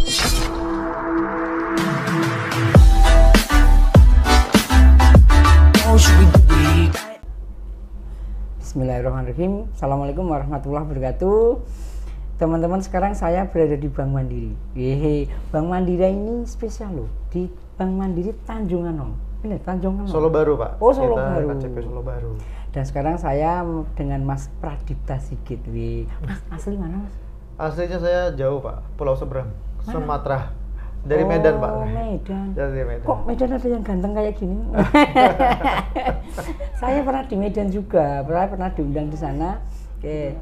Bismillahirrahmanirrahim. Assalamualaikum warahmatullahi wabarakatuh. Teman-teman, sekarang saya berada di Bank Mandiri. Bank Mandiri ini spesial loh. Di Bank Mandiri Tanjung Anom. Ini Tanjung Anom. Solo Baru, Pak. Oh, Solo Baru. KCP Solo Baru. Dan sekarang saya dengan Mas Pradipta Sigit. Mas asli mana, Mas? Aslinya saya jauh, Pak. Pulau Seberang, Sumatera. Dari Medan, Pak. Oh, Medan. Dari Medan. Kok Medan ada yang ganteng kayak gini? Saya pernah di Medan juga, pernah diundang di sana. Oke.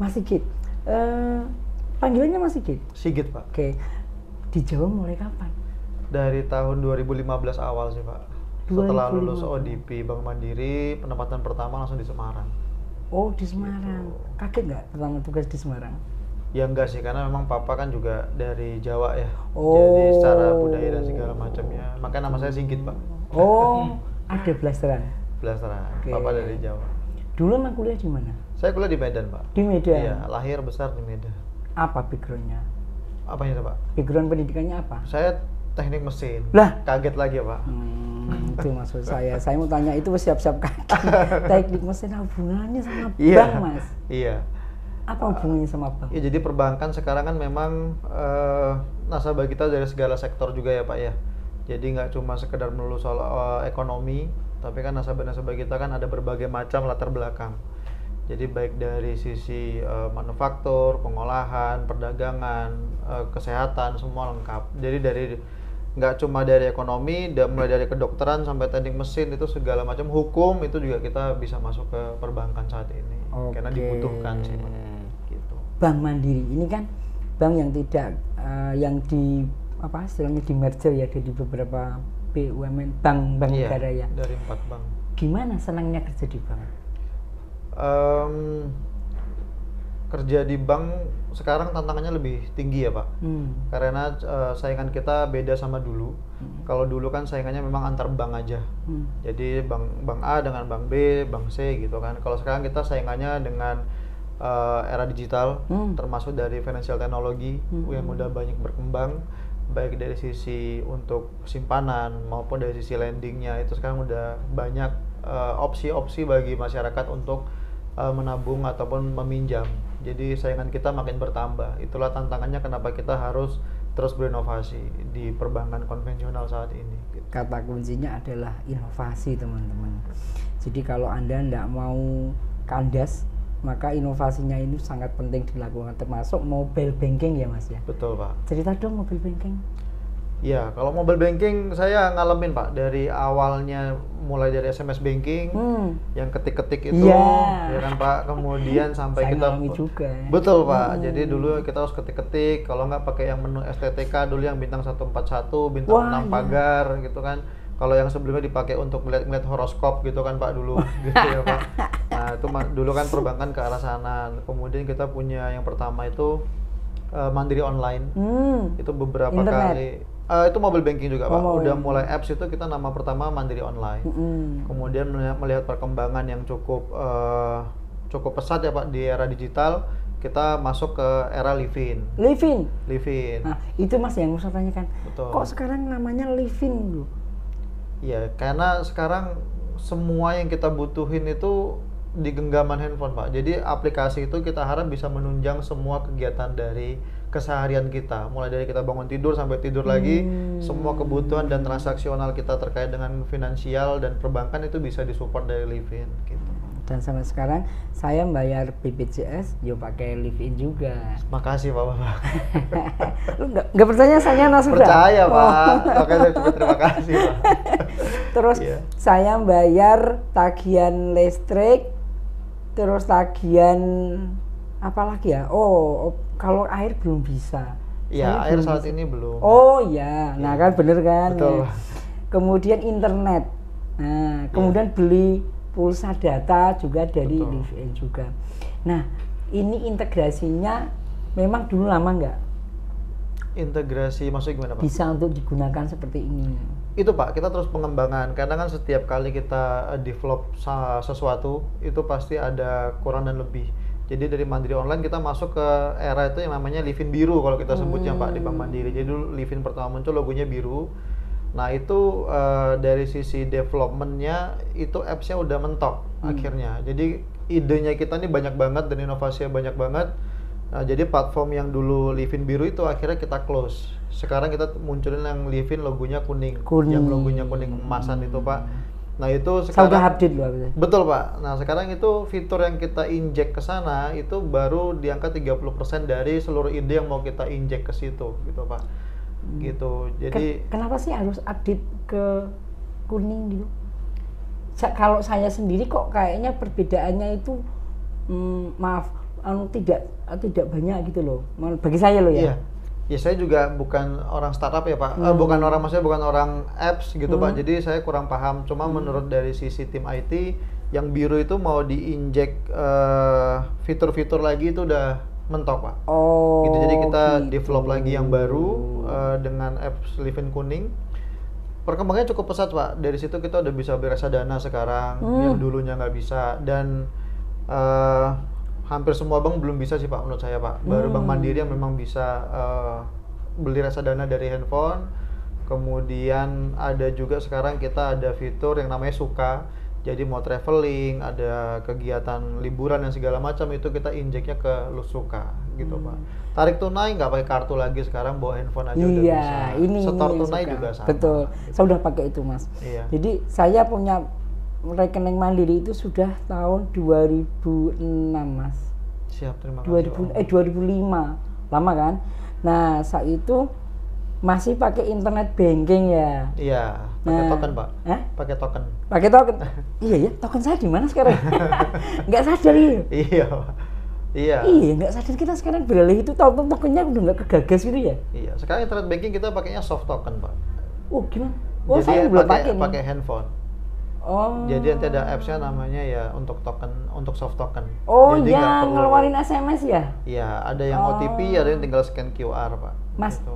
Mas Sigit. Panggilannya Mas Sigit? Sigit, Pak. Oke. Di Jawa mulai kapan? Dari tahun 2015 awal sih, Pak. Setelah lulus ODP Bank Mandiri, penempatan pertama langsung di Semarang. Oh, di Semarang. Gitu. Kaget nggak pertama tugas di Semarang? Ya enggak sih, karena memang papa kan juga dari Jawa ya. Oh. Jadi secara budaya dan segala macamnya. Makanya nama saya Sigit, Pak. Oh, ada blasteran. Blasteran. Oke. Papa dari Jawa. Dulu emang kuliah di mana? Saya kuliah di Medan, Pak. Di Medan. Iya, lahir besar di Medan. Apa backgroundnya? Apanya, Pak? Background pendidikannya apa? Saya teknik mesin. Lah? Kaget lagi ya, Pak. Itu maksud saya. Saya mau tanya itu siap-siap kaki. Teknik mesin hubungannya sama Iya. bank, Mas? Iya. Apa hubungannya sama bank? Ya, jadi perbankan sekarang kan memang nasabah kita dari segala sektor juga ya, Pak ya. Jadi nggak cuma sekedar melulu soal ekonomi, tapi kan nasabah-nasabah kita kan ada berbagai macam latar belakang. Jadi baik dari sisi manufaktur, pengolahan, perdagangan, kesehatan, semua lengkap. Jadi dari nggak cuma dari ekonomi, mulai dari kedokteran sampai teknik mesin itu segala macam, hukum itu juga kita bisa masuk ke perbankan saat ini. Oke. Karena dibutuhkan sih, Pak. Gitu. Bank Mandiri ini kan bank yang tidak yang di apa istilahnya di merger ya di beberapa BUMN bank Iya, negara ya. dari 4 bank. Gimana senangnya kerja di bank? Kerja di bank sekarang tantangannya lebih tinggi ya, Pak. Karena saingan kita beda sama dulu. Kalau dulu kan saingannya memang antar bank aja. Jadi bank A dengan bank B, bank C gitu kan. Kalau sekarang kita saingannya dengan era digital, termasuk dari financial technology yang udah banyak berkembang, baik dari sisi untuk simpanan maupun dari sisi lendingnya. Itu sekarang udah banyak opsi-opsi bagi masyarakat untuk menabung ataupun meminjam. Jadi saingan kita makin bertambah. Itulah tantangannya kenapa kita harus terus berinovasi di perbankan konvensional saat ini. Gitu. Kata kuncinya adalah inovasi, teman-teman. Jadi kalau Anda tidak mau kandas, maka inovasinya ini sangat penting dilakukan, termasuk mobile banking ya, Mas ya. Betul, Pak. Cerita dong mobile banking. Ya, kalau mobile banking saya ngalamin, Pak, dari awalnya mulai dari SMS banking yang ketik-ketik itu, ya kan, Pak, kemudian sampai saya kita juga. Betul, Pak. Jadi dulu kita harus ketik-ketik, kalau nggak pakai yang menu STTK dulu yang bintang 141, bintang 6 pagar gitu kan. Kalau yang sebelumnya dipakai untuk melihat horoskop gitu kan, Pak, dulu gitu ya, Pak. Nah, itu dulu kan perbankan ke arah sana. Kemudian kita punya yang pertama itu Mandiri Online. Itu beberapa Internet. kali itu mobile banking juga, Pak. Udah mulai apps itu kita nama pertama Mandiri Online. Kemudian melihat perkembangan yang cukup pesat ya, Pak, di era digital, kita masuk ke era Livin. Nah, itu Mas yang saya tanyakan. Betul. Kok sekarang namanya Livin dulu? Iya, karena sekarang semua yang kita butuhin itu di genggaman handphone, Pak. Jadi aplikasi itu kita harap bisa menunjang semua kegiatan dari keseharian kita, mulai dari kita bangun tidur sampai tidur lagi, semua kebutuhan dan transaksional kita terkait dengan finansial dan perbankan itu bisa disupport dari Livin gitu. Dan sampai sekarang saya bayar BPJS yo pakai Livin juga. Makasih, Pak. Lu nggak percaya saya sudah? Percaya, Pak. Makanya saya cuma terima kasih, Pak. Terus saya bayar tagihan listrik, terus tagihan apa lagi ya? Oh, kalau air belum bisa. Iya, air saat ini belum. Oh iya, nah kan bener kan. Betul. Ya. Kemudian internet. Nah, kemudian beli pulsa data juga dari Livin juga. Nah, ini integrasinya memang dulu lama nggak? Integrasi maksudnya gimana, Pak? Bisa untuk digunakan seperti ini. Itu, Pak, kita terus pengembangan. Karena kan setiap kali kita develop sesuatu itu pasti ada kurang dan lebih. Jadi dari Mandiri Online kita masuk ke era itu yang namanya Livin biru kalau kita sebutnya Pak di Bank Mandiri. Jadi dulu Livin pertama muncul logonya biru. Nah itu dari sisi developmentnya itu apps-nya udah mentok akhirnya. Jadi idenya kita nih banyak banget dan inovasinya banyak banget. Nah, jadi platform yang dulu Livin biru itu akhirnya kita close. Sekarang kita munculin yang Livin logonya kuning. Yang logonya kuning emasan itu Pak. Nah itu sekarang udah update loh. Betul Pak. Nah sekarang itu fitur yang kita injek ke sana itu baru di angka 30% dari seluruh ide yang mau kita injek ke situ gitu Pak. Gitu. Jadi kenapa sih harus update ke kuning gitu? Kalau saya sendiri kok kayaknya perbedaannya itu tidak banyak gitu loh. Bagi saya loh ya. Iya. Ya saya juga bukan orang startup ya Pak, bukan orang apps gitu Pak, jadi saya kurang paham. Cuma menurut dari sisi tim IT, yang biru itu mau diinjek fitur-fitur lagi itu udah mentok Pak. Oh. Gitu. Jadi kita develop lagi yang baru dengan apps Livin kuning. Perkembangannya cukup pesat Pak. Dari situ kita udah bisa beli reksadana sekarang, yang dulunya nggak bisa. Dan hampir semua bank belum bisa sih Pak menurut saya Pak. Baru Bank Mandiri yang memang bisa beli reksadana dari handphone. Kemudian ada juga sekarang kita ada fitur yang namanya Suka. Jadi mau traveling, ada kegiatan liburan dan segala macam itu kita injeknya ke Suka gitu Pak. Tarik tunai nggak pakai kartu lagi sekarang, bawa handphone aja udah bisa. Setor tunai Suka. juga sama. Betul. Gitu. Saya udah pakai itu Mas. Iya. Jadi saya punya rekening Mandiri itu sudah tahun 2006 Mas. Siap, terima kasih. 2005. Lama kan? Nah, saat itu masih pakai internet banking ya. Iya, pakai token Pak. Pakai token. Pakai token. Iya ya, token saya di mana sekarang? Nggak sadar ya. Iya. Iya. Iya, nggak sadar kita sekarang beralih itu tokennya udah nggak kegagas gitu ya. Iya, sekarang internet banking kita pakainya soft token Pak. Oh gimana? Oh, jadi saya belum pakai handphone. Oh. Jadi nanti ada apps-nya namanya ya untuk token, untuk soft token. Oh jadi iya, ngeluarin SMS ya? Iya, ada yang OTP, ada yang tinggal scan QR Pak. Mas, gitu.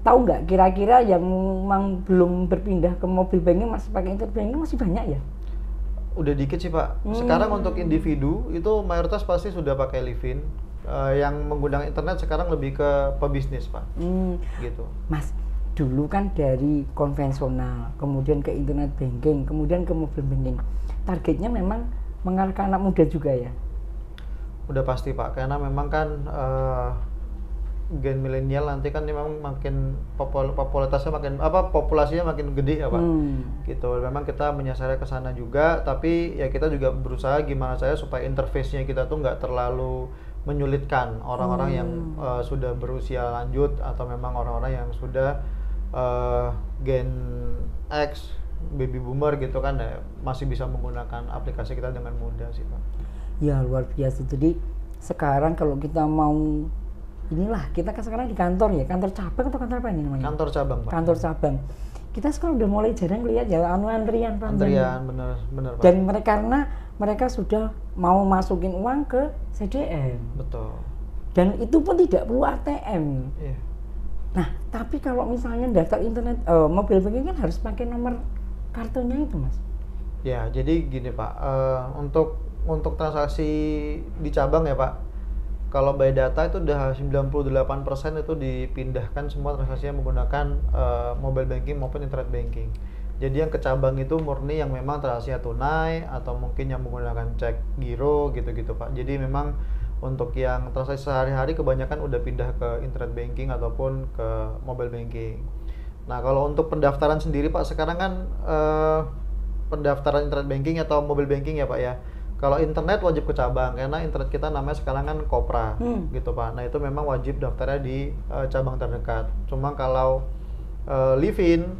Tahu nggak kira-kira yang memang belum berpindah ke mobil banking masih pakai internet banking masih banyak ya? Udah dikit sih Pak. Sekarang untuk individu itu mayoritas pasti sudah pakai Livin. Yang menggunakan internet sekarang lebih ke pebisnis Pak. Gitu. Mas, dulu kan dari konvensional, kemudian ke internet banking, kemudian ke mobil banking. Targetnya memang mengarah ke anak muda juga ya? Udah pasti Pak, karena memang kan gen milenial nanti kan memang makin populasinya makin gede ya Pak. Gitu. Memang kita menyasarnya ke sana juga, tapi ya kita juga berusaha gimana saya supaya interface-nya kita tuh nggak terlalu menyulitkan orang-orang yang sudah berusia lanjut atau memang orang-orang yang sudah Gen X, baby boomer gitu kan ya, masih bisa menggunakan aplikasi kita dengan mudah sih Pak. Ya luar biasa. Jadi sekarang kalau kita mau kita kan sekarang di kantor ya, kantor cabang atau kantor apa ini namanya? Kantor cabang Pak. Kantor cabang. Kita sekarang udah mulai jarang lihat ya antrian panjang. Antrian bener Pak. Dan karena mereka sudah mau masukin uang ke CDM. Betul. Dan itu pun tidak perlu ATM. Iya. Nah, tapi kalau misalnya daftar internet mobil banking kan harus pakai nomor kartunya itu, Mas. Ya, jadi gini Pak, untuk transaksi di cabang ya Pak, kalau by data itu udah 98% itu dipindahkan semua transaksinya menggunakan mobile banking maupun internet banking. Jadi yang ke cabang itu murni yang memang transaksinya tunai atau mungkin yang menggunakan cek giro gitu-gitu Pak. Jadi memang untuk yang transaksi sehari-hari kebanyakan udah pindah ke internet banking ataupun ke mobile banking. Nah kalau untuk pendaftaran sendiri Pak, sekarang kan pendaftaran internet banking atau mobile banking ya Pak ya. Kalau internet wajib ke cabang, karena internet kita namanya sekarang kan Kopra gitu Pak. Nah itu memang wajib daftarnya di cabang terdekat. Cuma kalau Livin,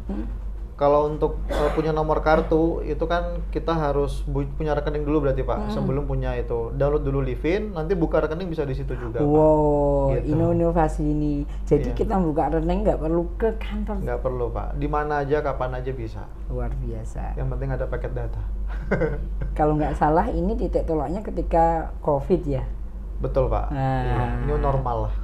kalau untuk punya nomor kartu itu kan kita harus punya rekening dulu berarti Pak. Sebelum punya itu download dulu Livin, nanti buka rekening bisa di situ juga. Wow, Pak. Gitu. Inovasi ini. Jadi kita buka rekening nggak perlu ke kantor. Nggak perlu Pak, di mana aja kapan aja bisa. Luar biasa. Yang penting ada paket data. Kalau nggak salah ini titik tolaknya ketika COVID ya. Betul Pak. Ya, new normal lah.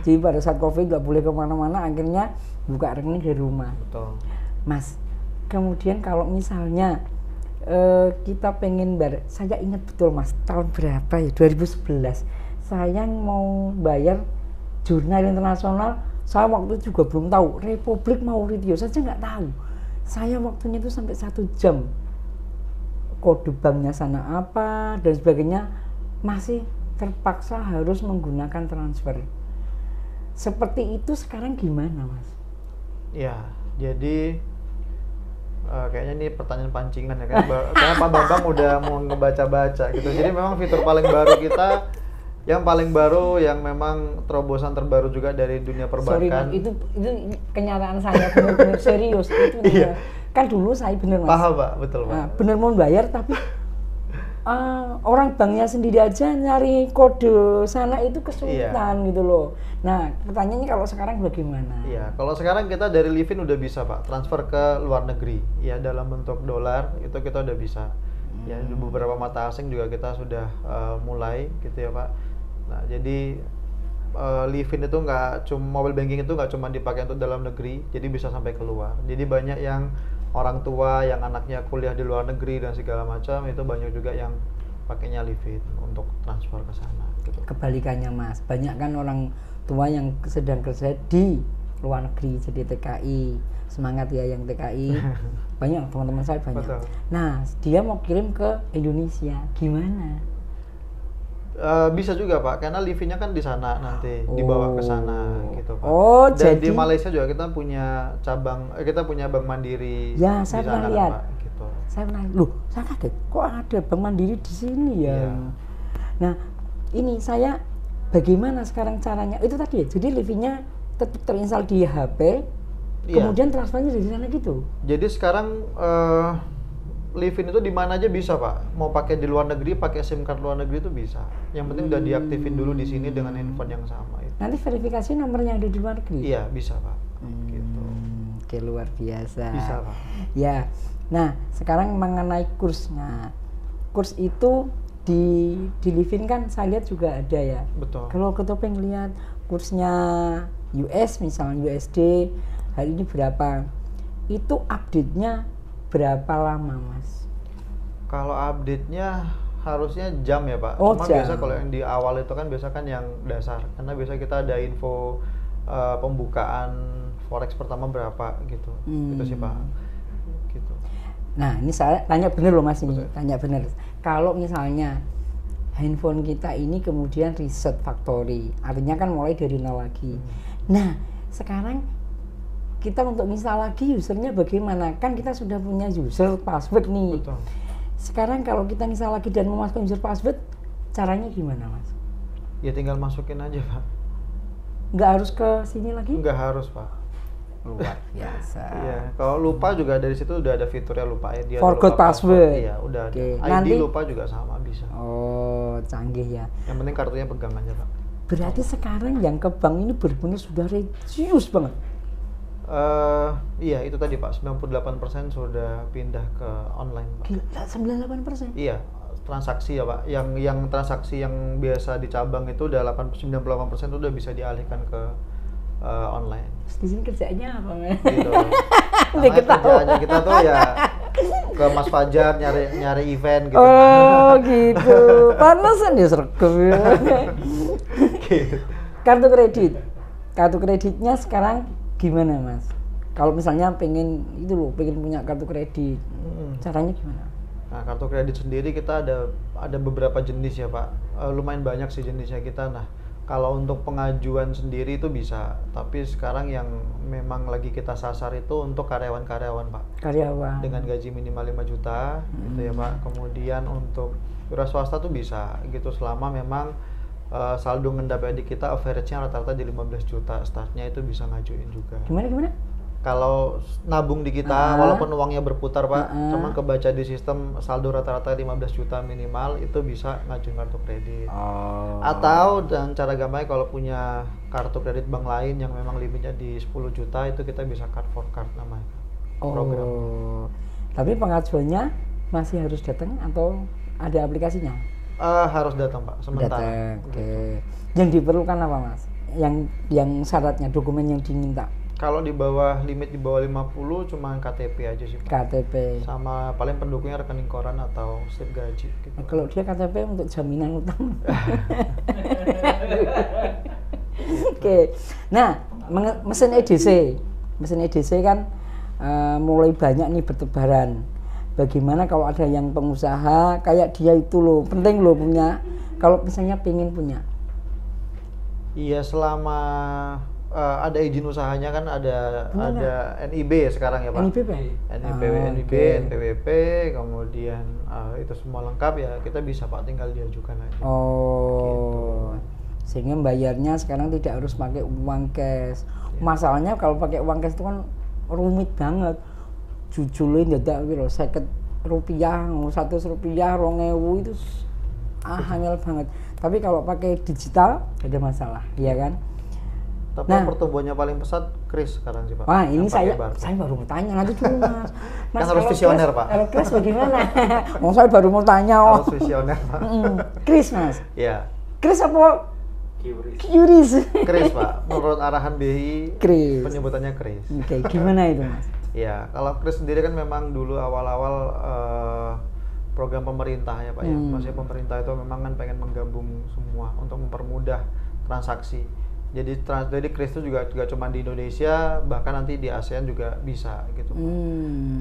Jadi pada saat COVID nggak boleh kemana-mana, akhirnya buka rekening di rumah. Betul. Mas, kemudian kalau misalnya kita pengen saya ingat betul Mas, tahun berapa ya, 2011 saya mau bayar jurnal internasional. Saya waktu itu juga belum tahu Republik Mauritius, saja nggak tahu. Saya waktunya itu sampai 1 jam, kode banknya sana apa dan sebagainya, masih terpaksa harus menggunakan transfer. Seperti itu sekarang gimana Mas? Ya, jadi kayaknya ini pertanyaan pancingan ya kan. Karena Pak Bambang udah mau ngebaca-baca gitu. Jadi memang fitur paling baru kita, yang paling baru, yang memang terobosan terbaru juga dari dunia perbankan. Sorry, itu kenyataan saya benar-benar serius itu. Iya. Kan dulu saya benar Mas. Paham Pak, betul Pak. Nah, benar mau bayar tapi orang banknya sendiri aja nyari kode sana itu kesulitan gitu loh. Nah, pertanyaannya kalau sekarang bagaimana? Iya, kalau sekarang kita dari Livin udah bisa Pak transfer ke luar negeri ya dalam bentuk dolar, itu kita udah bisa. Ya di beberapa mata asing juga kita sudah mulai gitu ya Pak. Nah, jadi Livin itu nggak cuma mobile banking, itu nggak cuma dipakai untuk dalam negeri, jadi bisa sampai keluar. Jadi banyak yang orang tua yang anaknya kuliah di luar negeri dan segala macam, itu banyak juga yang pakainya Livin untuk transfer ke sana gitu. Kebalikannya Mas, banyak kan orang tua yang sedang kerja di luar negeri jadi TKI. Semangat ya yang TKI. Banyak teman-teman saya banyak. Betul. Nah, dia mau kirim ke Indonesia, gimana? Bisa juga Pak, karena Livinnya kan di sana nanti dibawa ke sana gitu Pak. Oh, dan jadi di Malaysia juga kita punya cabang, kita punya Bank Mandiri. Ya, saya pernah lihat. Pak, gitu. Saya pernah, loh, saya kaget, kok ada Bank Mandiri di sini ya? Yeah. Nah, ini saya bagaimana sekarang caranya? Itu tadi ya, jadi Livinnya tetap terinstall di HP, kemudian transfernya dari sana gitu. Jadi sekarang Livin itu di mana aja bisa Pak. Mau pakai di luar negeri, pakai SIM card luar negeri itu bisa. Yang penting udah diaktifin dulu di sini dengan handphone yang sama. Itu. Nanti verifikasi nomornya ada di luar negeri? Iya bisa Pak. Gitu. Oke, luar biasa. Bisa Pak. Ya, nah sekarang mengenai kurs. Nah, kurs itu di Livin kan saya lihat juga ada ya. Betul. Kalau Ketopeng lihat kursnya US misalnya USD hari ini berapa? Itu update-nya berapa lama Mas? Kalau update-nya harusnya jam ya Pak. Oh, cuma jam. Biasa kalau yang di awal itu kan biasa kan yang dasar. Karena biasa kita ada info pembukaan forex pertama berapa gitu. Gitu sih Pak. Gitu. Nah ini saya tanya bener loh Mas ini. Betul. Tanya bener. Kalau misalnya handphone kita ini kemudian reset factory, artinya kan mulai dari nol lagi. Nah sekarang kita untuk install lagi usernya bagaimana? Kan kita sudah punya user password nih. Betul. Sekarang kalau kita install lagi dan memasukkan user password, caranya gimana Mas? Ya tinggal masukin aja Pak. Nggak harus ke sini lagi? Nggak harus Pak. Luar biasa. Iya, kalau lupa juga dari situ udah ada fiturnya lupa ya. Dia forgot password. Iya, udah ada. ID Nanti, lupa juga sama bisa. Oh, canggih ya. Yang penting kartunya pegang aja Pak. Berarti sekarang yang ke bank ini benar-benar sudah religius banget. Iya itu tadi Pak, 98% sudah pindah ke online Pak. Gila, 98%? Iya, transaksi ya Pak. Yang transaksi yang biasa di cabang itu udah 98% itu udah bisa dialihkan ke online. Di sini kerjaannya apa Mas? Gitu. Kerjaannya kita tuh ya ke Mas Fajar nyari event gitu. Oh gitu, panasan ya sergap ya. Gitu. Kartu kreditnya sekarang gimana Mas? Kalau misalnya pengen punya kartu kredit, caranya gimana? Nah kartu kredit sendiri kita ada beberapa jenis ya Pak, lumayan banyak sih jenisnya kita. Nah kalau untuk pengajuan sendiri itu bisa, tapi sekarang yang memang lagi kita sasar itu untuk karyawan-karyawan Pak. Karyawan. Dengan gaji minimal 5 juta gitu ya Pak. Kemudian untuk wira swasta tuh bisa gitu selama memang saldo ngendap di kita average-nya rata-rata di 15 juta. Startnya itu bisa ngajuin juga. Gimana? Kalau nabung di kita, walaupun uangnya berputar Pak, cuma kebaca di sistem saldo rata-rata 15 juta minimal, itu bisa ngajuin kartu kredit. Atau dan cara gampangnya kalau punya kartu kredit bank lain yang memang limitnya di 10 juta, itu kita bisa card for card namanya. Program. Tapi pengajuannya masih harus datang atau ada aplikasinya? Harus datang Pak, sementara. Oke. Yang diperlukan apa Mas? Yang syaratnya, dokumen yang diminta? Kalau di bawah limit di bawah 50 cuma KTP aja sih Pak. KTP. Sama paling pendukungnya rekening koran atau slip gaji gitu. Kalau dia KTP untuk jaminan utang. Oke. Nah, mesin EDC kan mulai banyak nih bertebaran. Bagaimana kalau ada yang pengusaha kayak dia itu loh, penting loh punya. Kalau misalnya pengen punya. Iya, selama ada izin usahanya kan ada NIB ya sekarang ya Pak. NIB, NPWP, kemudian itu semua lengkap ya kita bisa Pak, tinggal diajukan aja. Oh, gitu. Sehingga bayarnya sekarang tidak harus pakai uang cash. Ya. Masalahnya kalau pakai uang cash itu kan rumit banget. Jujulin dadak piro 50 rupiah, 100 rupiah, 2.000 itu angel banget. Tapi kalau pakai digital gak ada masalah, ya kan? Tapi pertumbuhannya paling pesat Kris sekarang sih Pak. Wah ini saya baru mau tanya nanti dulu Mas. Mas kan harus visioner Pak. Kalau Kris bagaimana? Mau saya baru mau tanya. Harus visioner Pak. Kris Mas. Iya. Kris apa? Qris. Kris Pak. Menurut arahan BI Kris. Penyebutannya Kris. Oke, gimana itu Mas? Ya kalau Kris sendiri kan memang dulu awal-awal program pemerintah ya Pak ya. Maksudnya pemerintah itu memang kan pengen menggabung semua untuk mempermudah transaksi. Jadi Kris itu juga cuma di Indonesia, bahkan nanti di ASEAN juga bisa gitu Pak.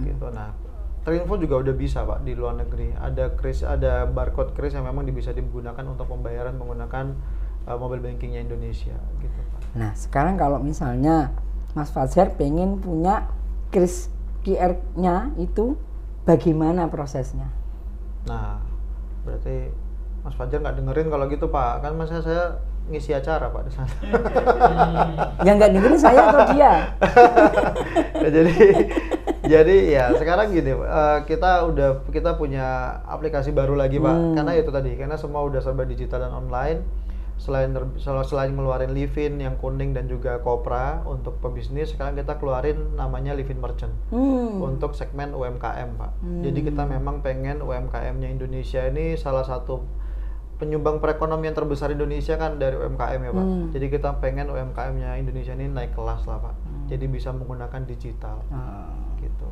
Gitu. Nah, Trinfo juga udah bisa Pak di luar negeri. Ada Kris, ada barcode Kris yang memang bisa digunakan untuk pembayaran menggunakan mobile bankingnya Indonesia gitu Pak. Nah, sekarang kalau misalnya Mas Fajar pengen punya Kris QR-nya itu bagaimana prosesnya? Nah, berarti Mas Fajar nggak dengerin kalau gitu Pak, kan masa saya ngisi acara Pak di sana. Yang nggak dengerin saya atau dia? Nah, jadi ya sekarang gini, kita punya aplikasi baru lagi Pak, karena itu tadi, karena semua udah serba digital dan online. Selain ngeluarin Livin yang kuning dan juga Kopra untuk pebisnis, sekarang kita keluarin namanya Livin Merchant untuk segmen UMKM Pak. Jadi kita memang pengen UMKM-nya Indonesia ini salah satu penyumbang perekonomian terbesar Indonesia kan dari UMKM ya Pak. Jadi kita pengen UMKM-nya Indonesia ini naik kelas lah Pak. Jadi bisa menggunakan digital. Gitu.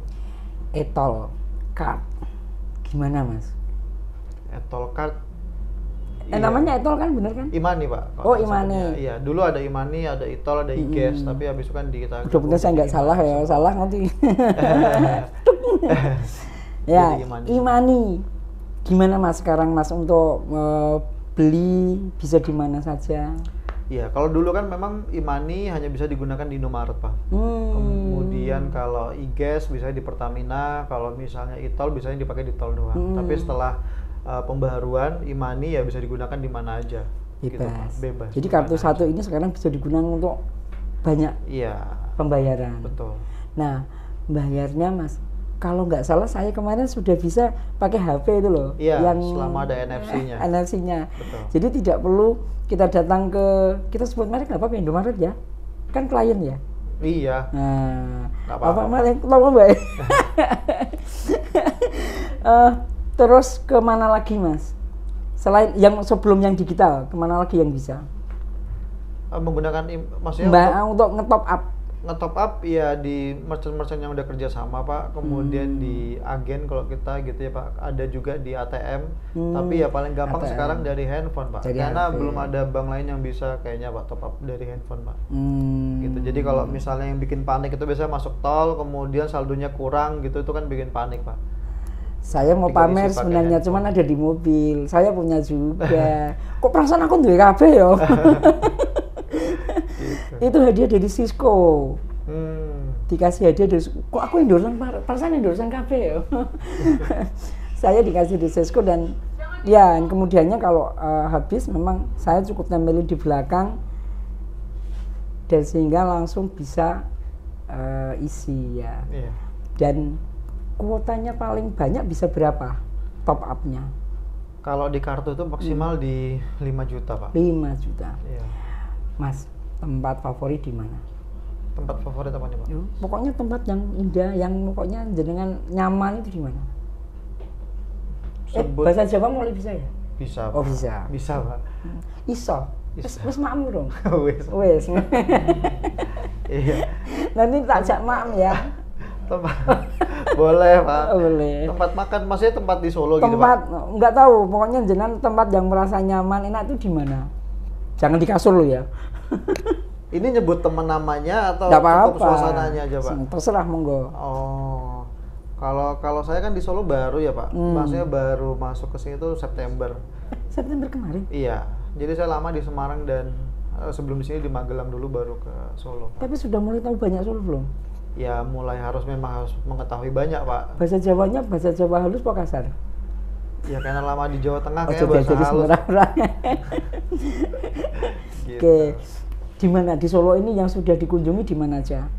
Etol card. Gimana Mas? Etol card. Namanya Etol kan bener kan? Imani Pak. Oh Imani. Iya, dulu ada Imani, ada Etol, ada IGES, tapi habis itu kan kita. Udah saya nggak salah ya, salah nanti. Ya, Imani. Gimana Mas sekarang Mas untuk beli bisa di mana saja? Iya, kalau dulu kan memang Imani hanya bisa digunakan di Indomaret Pak. Kemudian kalau IGES bisa di Pertamina, kalau misalnya Etol biasanya dipakai di tol doang. Tapi setelah pembaharuan Imani ya bisa digunakan di mana aja. Bebas. Gitu, Pak. Bebas. Jadi kartu satu ini sekarang bisa digunakan untuk banyak pembayaran. Betul. Nah, bayarnya Mas, kalau nggak salah saya kemarin sudah bisa pakai HP itu loh, yang selama ada NFC-nya. NFC-nya. Jadi tidak perlu kita datang ke, kita sebut merek nggak apa-apa, Indomaret ya, kan klien ya. Iya. Nah, apa merek lama baik. Terus kemana lagi Mas? Selain yang sebelum yang digital, kemana lagi yang bisa? Menggunakan maksudnya untuk ngetop up. Ngetop up ya di merchant-merchant yang udah kerja sama Pak, kemudian di agen kalau kita gitu ya Pak, ada juga di ATM, tapi ya paling gampang ATM. Sekarang dari handphone Pak, karena belum ada bank lain yang bisa kayaknya Pak top up dari handphone Pak. Gitu. Jadi kalau misalnya yang bikin panik itu biasanya masuk tol, kemudian saldonya kurang gitu, itu kan bikin panik Pak. Saya mau pamer sebenarnya, cuman ada di mobil, saya punya juga. Kok perasaan aku duwe kabeh ya? Itu hadiah dari Cisco. Dikasih hadiah dari, kok aku endorsean, perasaan endorsean kafe ya. Saya dikasih di Cisco dan ya kemudiannya kalau habis memang saya cukup tempelin di belakang dan sehingga langsung bisa isi ya. Dan kuotanya paling banyak bisa berapa top up-nya? Kalau di kartu itu maksimal di 5 juta Pak. 5 juta. Iya. Mas, tempat favorit di mana? Tempat favorit apa nih Pak? Pokoknya tempat yang indah, yang pokoknya jenengan nyaman itu di mana? Bahasa Jawa mulai bisa ya? Bisa. Oh bisa. Bisa Pak. Iso. Wes makmur dong. Wes. Iya. Nanti tak ajak Mak ya. Tempat boleh Pak. Boleh. Tempat makan, maksudnya tempat di Solo gitu Pak? Tempat nggak tahu, pokoknya jenengan tempat yang merasa nyaman, enak itu di mana? Jangan di kasur lo ya. Ini nyebut teman namanya atau Nggak cukup apa-apa. suasananya aja Pak? Terserah monggo. Oh, kalau saya kan di Solo baru ya Pak, maksudnya baru masuk ke sini tuh September. September kemarin. Iya, jadi saya lama di Semarang dan sebelum di sini di Magelang dulu baru ke Solo. Tapi sudah mulai tahu banyak Solo belum? Ya memang harus mengetahui banyak Pak. Bahasa Jawanya bahasa Jawa halus apa kasar? Ya karena lama di Jawa Tengah Oh, kayak bahasa halus. Gitu. Oke, di mana di Solo ini yang sudah dikunjungi di mana aja?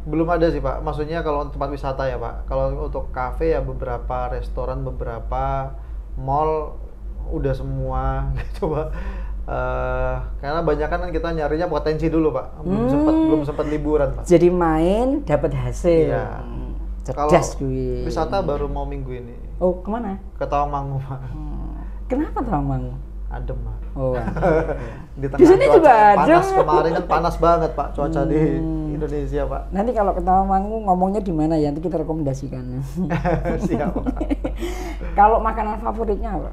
Belum ada sih Pak, maksudnya kalau tempat wisata ya Pak. Kalau untuk kafe ya beberapa, restoran beberapa, mall udah semua gitu Pak. Karena banyak kan kita nyarinya potensi dulu Pak, belum sempat liburan Pak. Jadi main dapat hasil. Iya. Kalau Cerdas gue. wisata baru mau minggu ini. Oh, kemana? Ke Tawangmangu Pak. Kenapa Tawangmangu? Adem Pak. Oh, Di di sini cuaca juga adem. panas kemarin kan panas banget Pak cuaca di Indonesia Pak. Nanti kalau ke Tawangmangu ngomongnya di mana ya? Nanti kita rekomendasikan. Siap Pak. Kalau makanan favoritnya apa?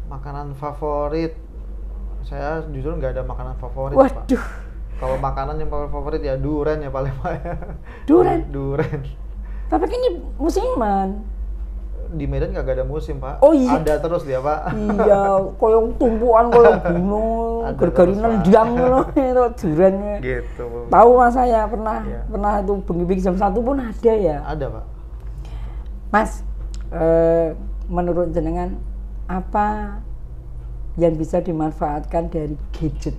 Makanan favorit, saya jujur nggak ada makanan favorit Waduh. Pak. Kalau makanan yang favorit ya durian ya paling Pak. Durian? Durian. Tapi kayaknya musiman. Di Medan nggak ada musim Pak. Oh iya. Ada terus dia Pak. Iya, koyo tumpuan koyo gunung, Ada gergari terus, Pak. nendang ngono itu duriannya. Gitu. Tahu Mas saya pernah Iya. pernah itu bengi-bengi jam 1 pun ada ya. Ada Pak. Mas, menurut jenengan apa yang bisa dimanfaatkan dari gadget,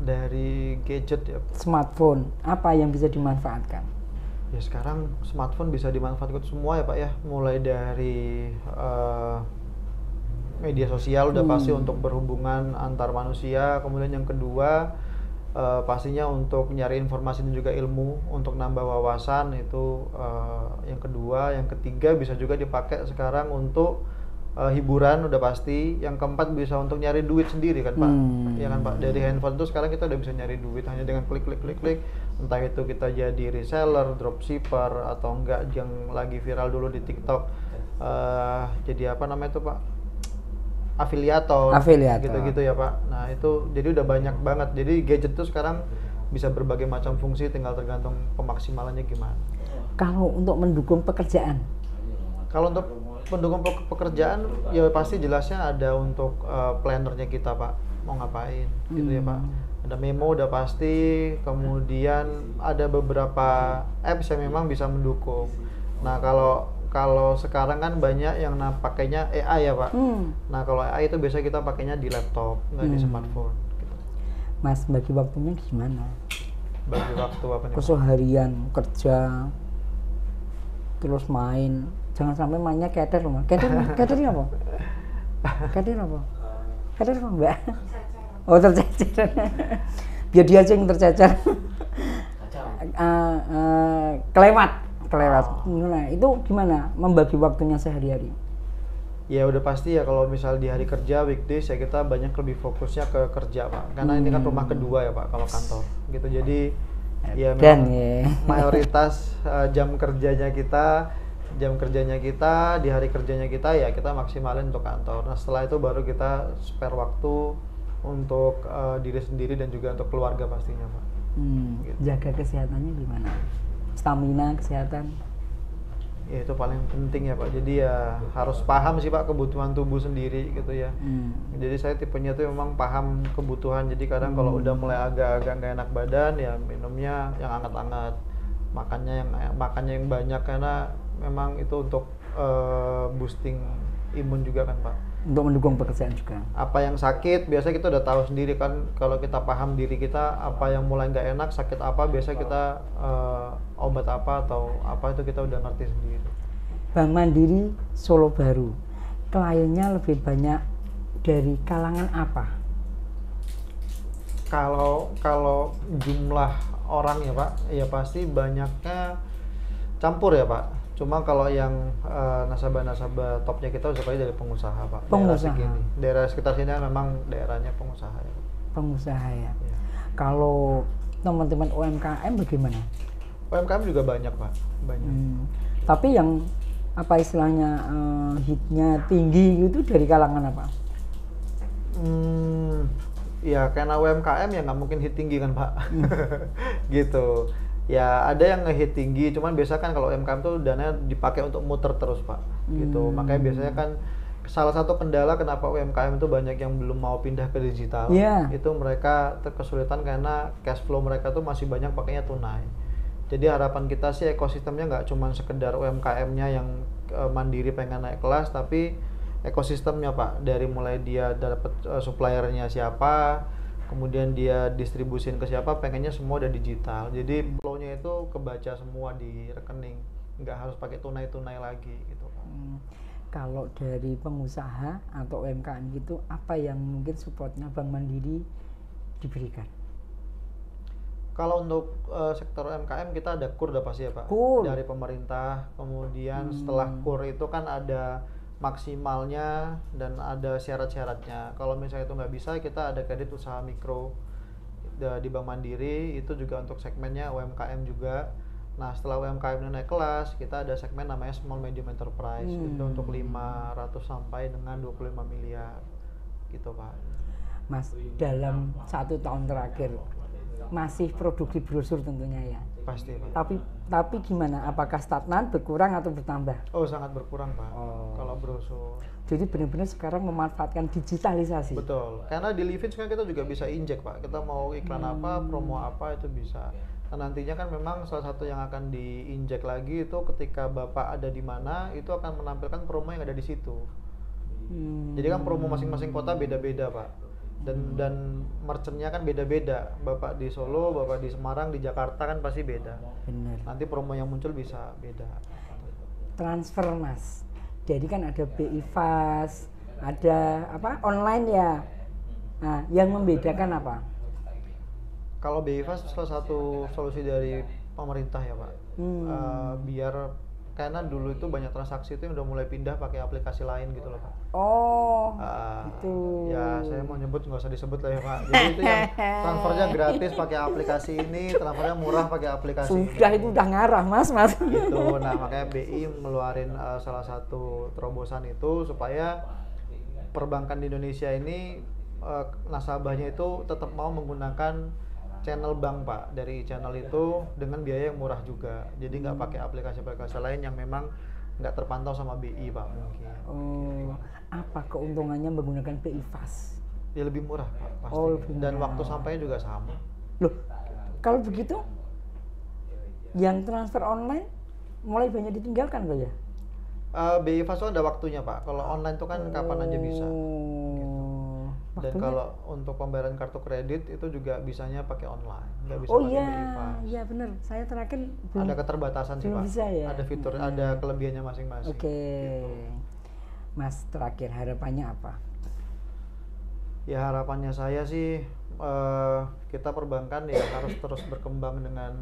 Dari gadget ya. smartphone? Apa yang bisa dimanfaatkan? Ya sekarang smartphone bisa dimanfaatkan semua ya Pak ya. Mulai dari media sosial udah pasti untuk berhubungan antar manusia. Kemudian yang kedua pastinya untuk nyari informasi dan juga ilmu untuk nambah wawasan itu yang kedua. Yang ketiga bisa juga dipakai sekarang untuk hiburan udah pasti. Yang keempat bisa untuk nyari duit sendiri kan Pak. Ya kan Pak, dari handphone tuh sekarang kita udah bisa nyari duit hanya dengan klik. Entah itu kita jadi reseller, dropshipper atau enggak yang lagi viral dulu di TikTok, jadi apa namanya itu Pak, afiliator gitu ya Pak. Nah itu jadi udah banyak banget. Jadi gadget tuh sekarang bisa berbagai macam fungsi, tinggal tergantung pemaksimalannya gimana. Kalau untuk mendukung pekerjaan? Kalau untuk pendukung pekerjaan ya pasti jelasnya ada untuk plannernya kita Pak, mau ngapain gitu ya Pak. Ada memo udah pasti, kemudian ada beberapa apps yang memang bisa mendukung. Nah kalau sekarang kan banyak yang pakainya AI ya Pak. Nah kalau AI itu biasa kita pakainya di laptop, nggak di smartphone gitu. Mas, bagi waktunya gimana? Bagi waktu apa nih Pak? Keseharian kerja terus main, jangan sampai mainnya keder loh Mas. Kedernya apa? Keder apa Mbak? Oh, tercecer. Biar dia aja yang tercecer. Kelewat. Nah, itu gimana membagi waktunya sehari-hari? Ya udah pasti ya kalau misal di hari kerja weekdays ya kita banyak lebih fokusnya ke kerja Pak. Karena ini kan rumah kedua ya Pak kalau kantor gitu. Jadi ya memang mayoritas jam kerjanya kita di hari kerjanya kita ya kita maksimalin untuk kantor. Nah setelah itu baru kita spare waktu untuk diri sendiri dan juga untuk keluarga pastinya Pak. Gitu. Jaga kesehatannya gimana? Stamina, kesehatan? Ya itu paling penting ya Pak. Jadi ya harus paham sih Pak kebutuhan tubuh sendiri gitu ya. Jadi saya tipenya tuh memang paham kebutuhan. Jadi kadang kalau udah mulai agak-agak nggak enak badan ya minumnya yang hangat-hangat, makannya yang banyak karena memang itu untuk boosting imun juga kan Pak. Untuk mendukung pekerjaan juga. Apa yang sakit biasa kita udah tahu sendiri kan, kalau kita paham diri kita apa yang mulai nggak enak, sakit apa, biasa kita obat apa atau apa itu kita udah ngerti sendiri. Bank Mandiri Solo Baru, kliennya lebih banyak dari kalangan apa? Kalau jumlah orang ya Pak, ya pasti banyaknya campur ya Pak. Cuma kalau yang nasabah-nasabah topnya kita sekali dari pengusaha Pak. Pengusaha. Daerah sekitar sini memang daerahnya pengusaha ya. Pengusaha ya. Kalau teman-teman UMKM bagaimana? UMKM juga banyak Pak, banyak. Tapi yang apa istilahnya hitnya tinggi itu dari kalangan apa? Ya karena UMKM ya nggak mungkin hit tinggi kan Pak, gitu. Ya ada yang nge-hit tinggi, cuman biasa kan kalau UMKM tuh dana dipakai untuk muter terus Pak, gitu. Makanya biasanya kan salah satu kendala kenapa UMKM itu banyak yang belum mau pindah ke digital, itu mereka kesulitan karena cash flow mereka tuh masih banyak pakainya tunai. Jadi harapan kita sih ekosistemnya nggak cuma sekedar UMKM-nya yang mandiri pengen naik kelas, tapi ekosistemnya Pak, dari mulai dia dapat suppliernya siapa, kemudian dia distribusin ke siapa, pengennya semua udah digital. Jadi flow-nya itu kebaca semua di rekening, nggak harus pakai tunai-tunai lagi gitu Pak. Kalau dari pengusaha atau UMKM gitu, apa yang mungkin supportnya Bank Mandiri diberikan? Kalau untuk sektor UMKM kita ada KUR udah pasti ya Pak, dari pemerintah. Kemudian setelah KUR itu kan ada maksimalnya dan ada syarat-syaratnya. Kalau misalnya itu nggak bisa, kita ada kredit usaha mikro di Bank Mandiri, itu juga untuk segmennya UMKM juga. Nah setelah UMKM naik kelas, kita ada segmen namanya Small Medium Enterprise, itu untuk 500 sampai dengan 25 miliar gitu Pak. Mas, dalam 1 tahun terakhir masih produksi brosur tentunya ya? Pasti Pak. Tapi gimana? Apakah stagnan, berkurang atau bertambah? Oh sangat berkurang Pak, kalau brosur. Jadi benar-benar sekarang memanfaatkan digitalisasi. Betul, karena di Livin sekarang kita juga bisa injek Pak, kita mau iklan apa, promo apa itu bisa. Nah, nantinya kan memang salah satu yang akan diinjek lagi itu ketika Bapak ada di mana, itu akan menampilkan promo yang ada di situ. Jadi kan promo masing-masing kota beda-beda Pak, dan merchantnya kan beda-beda. Bapak di Solo, Bapak di Semarang, di Jakarta kan pasti beda. Benar. Nanti promo yang muncul bisa beda. Transfer Mas, jadi kan ada BI Fast, ada apa online ya. Nah, yang membedakan apa? Kalau BI Fast salah satu solusi dari pemerintah ya Pak, biar karena dulu itu banyak transaksi itu yang udah mulai pindah pakai aplikasi lain gitu loh Pak. Itu. Ya saya mau nyebut nggak usah disebut lah ya Pak. Jadi itu yang transfernya gratis pakai aplikasi ini, transfernya murah pakai aplikasi Sudah ini. Itu udah ngarah Mas. Gitu. Nah makanya BI ngeluarin salah satu terobosan itu supaya perbankan di Indonesia ini nasabahnya itu tetap mau menggunakan channel bank Pak, dari channel itu dengan biaya yang murah juga. Jadi nggak pakai aplikasi-aplikasi lain yang memang nggak terpantau sama BI Pak mungkin. Apa keuntungannya menggunakan BI Fast? Ya lebih murah Pak pasti. Dan waktu sampainya juga sama. Loh, kalau begitu yang transfer online mulai banyak ditinggalkan kok ya? BI Fast ada waktunya Pak. Kalau online itu kan kapan aja bisa. Dan kalau untuk pembayaran kartu kredit itu juga bisanya pakai online, nggak bisa pakai BI Fast. Iya benar. Saya terakhir ada keterbatasan sih Pak. Bisa, ya? Ada fitur, ada kelebihannya masing-masing. Oke. Gitu. Mas terakhir harapannya apa? Ya harapannya saya sih kita perbankan ya harus terus berkembang dengan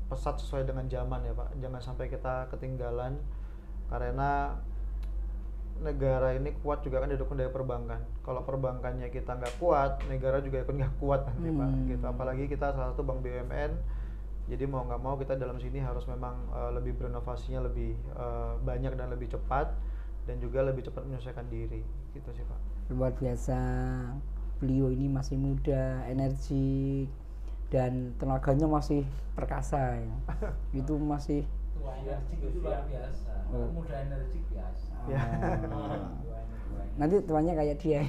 pesat sesuai dengan zaman ya Pak. Jangan sampai kita ketinggalan, karena negara ini kuat juga kan didukung dari perbankan. Kalau perbankannya kita nggak kuat, negara juga ikut nggak kuat nanti Pak. Gitu. Apalagi kita salah satu bank BUMN, jadi mau nggak mau kita dalam sini harus memang lebih berinovasinya lebih banyak dan lebih cepat, dan juga lebih cepat menyesuaikan diri. Gitu sih Pak. Luar biasa. Beliau ini masih muda, energik, dan tenaganya masih perkasa ya. Itu masih energik itu luar biasa. Muda energik biasa. Nanti tuanya kayak dia.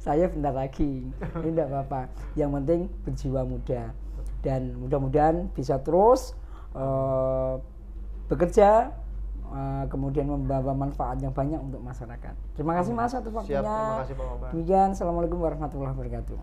Saya bentar lagi. Ini enggak apa-apa. Yang penting berjiwa muda, dan mudah-mudahan bisa terus bekerja, kemudian membawa manfaat yang banyak untuk masyarakat. Terima kasih Mas atas waktunya. Siap, terima kasih Pak Bambang. Demikian, assalamualaikum warahmatullahi wabarakatuh.